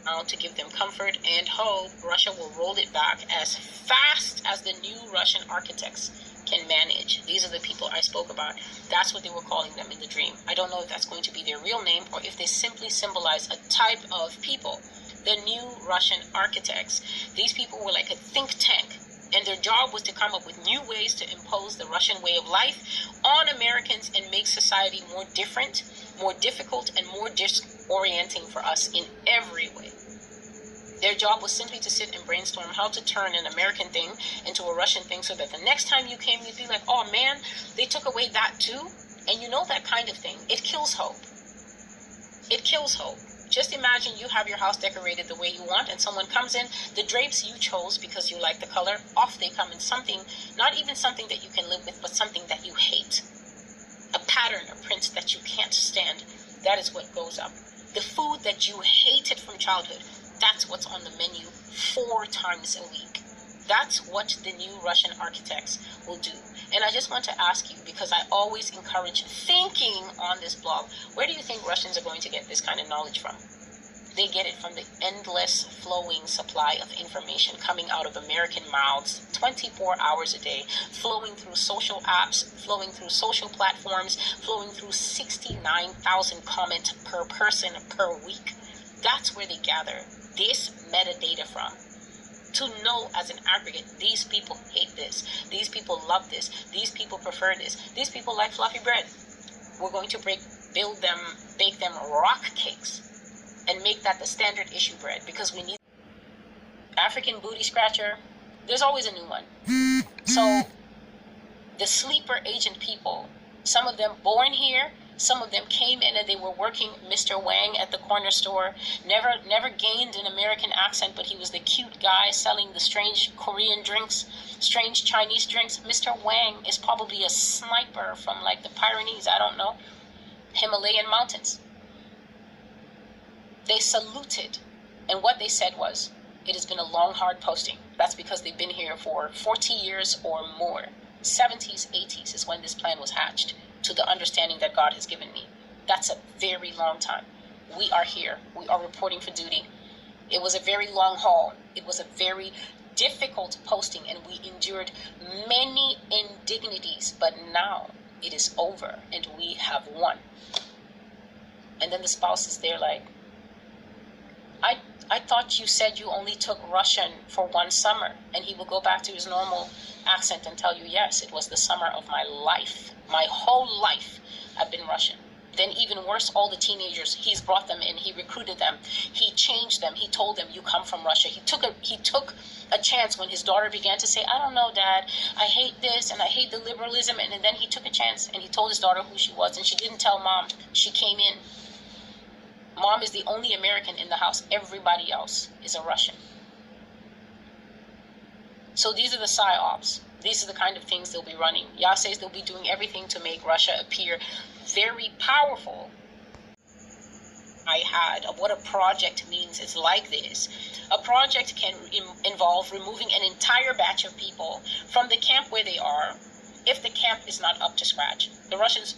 out to give them comfort and hope, Russia will roll it back as fast as the new Russian architects can manage. These are the people I spoke about. That's what they were calling them in the dream. I don't know if that's going to be their real name or if they simply symbolize a type of people. The new Russian architects. These people were like a think tank, and their job was to come up with new ways to impose the Russian way of life on Americans and make society more different, more difficult, and more disorienting for us in every way. Their job was simply to sit and brainstorm how to turn an American thing into a Russian thing so that the next time you came, you'd be like, oh man, they took away that too? And you know, that kind of thing. It kills hope. It kills hope. Just imagine you have your house decorated the way you want, and someone comes in, the drapes you chose because you like the color, off they come in something, not even something that you can live with, but something that you hate. A pattern, a print that you can't stand. That is what goes up. The food that you hated from childhood, that's what's on the menu 4 times a week. That's what the new Russian architects will do. And I just want to ask you, because I always encourage thinking on this blog, where do you think Russians are going to get this kind of knowledge from? They get it from the endless flowing supply of information coming out of American mouths 24 hours a day, flowing through social apps, flowing through social platforms, flowing through 69,000 comments per person per week. That's where they gather this metadata from. To know as an aggregate, these people hate this, these people love this, these people prefer this, these people like fluffy bread. We're going to bake them rock cakes and make that the standard issue bread, because we need African booty scratcher. There's always a new one. So the sleeper agent people, some of them born here, some of them came in and they were working Mr. Wang at the corner store, never gained an American accent, but he was the cute guy selling the strange Korean drinks, strange Chinese drinks. Mr. Wang is probably a sniper from like the Pyrenees, I don't know, Himalayan mountains. They saluted, and what they said was, it has been a long, hard posting. That's because they've been here for 40 years or more. 70s, 80s is when this plan was hatched, to the understanding that God has given me. That's a very long time. We are here. We are reporting for duty. It was a very long haul. It was a very difficult posting, and we endured many indignities, but now it is over and we have won. And then the spouse is there like, I thought you said you only took Russian for 1 summer. And he will go back to his normal accent and tell you, yes, it was the summer of my life. My whole life I've been Russian. Then even worse, all the teenagers, he's brought them in, he recruited them, he changed them, he told them, you come from Russia. He took a chance when his daughter began to say, I don't know, Dad, I hate this and I hate the liberalism. And then he took a chance and he told his daughter who she was, and she didn't tell Mom. She came in. Mom is the only American in the house. Everybody else is a Russian. So these are the psyops. These are the kind of things they'll be running. Yah says they'll be doing everything to make Russia appear very powerful. I had of what a project means is like this. A project can involve removing an entire batch of people from the camp where they are if the camp is not up to scratch. The Russians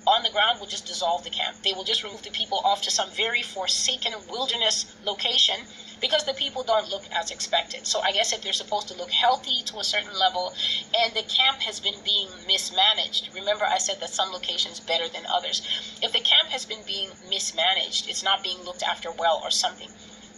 on the ground will just dissolve the camp. They will just remove the people off to some very forsaken wilderness location because the people don't look as expected. So I guess if they're supposed to look healthy to a certain level and the camp has been being mismanaged, remember I said that some locations better than others. If the camp has been being mismanaged, it's not being looked after well or something,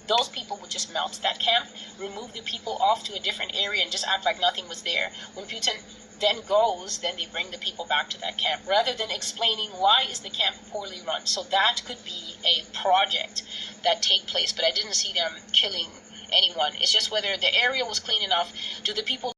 those people would just melt that camp, remove the people off to a different area and just act like nothing was there. When Putin then goes, then they bring the people back to that camp rather than explaining why is the camp poorly run. So that could be a project that take place, but I didn't see them killing anyone. It's just whether the area was clean enough. Do the people